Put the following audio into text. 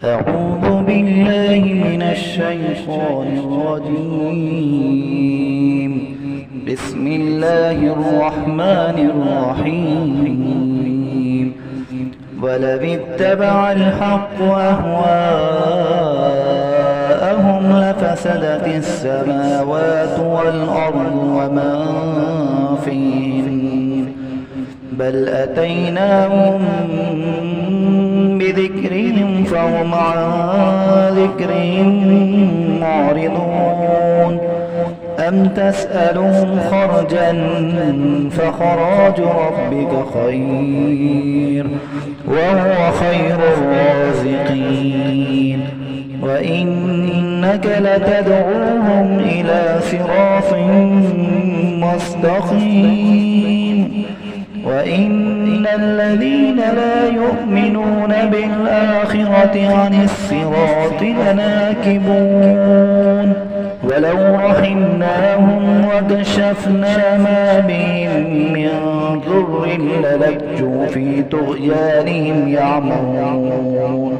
أعوذ بالله من الشيطان الرجيم. بسم الله الرحمن الرحيم. ولو اتبع الحق أهواءهم لفسدت السماوات والأرض ومن فيهن بل أتيناهم بذكرهم فهم عن ذكرهم معرضون. أم تسألهم خرجا فخراج ربك خير وهو خير الرازقين. وإنك لتدعوهم إلى صراط مستقيم. وإن الذين لا يؤمنون بالآخرة عن الصراط لناكبون. ولو رحمناهم وكشفنا ما بهم من ضر للجوا في طغيانهم يعمهون.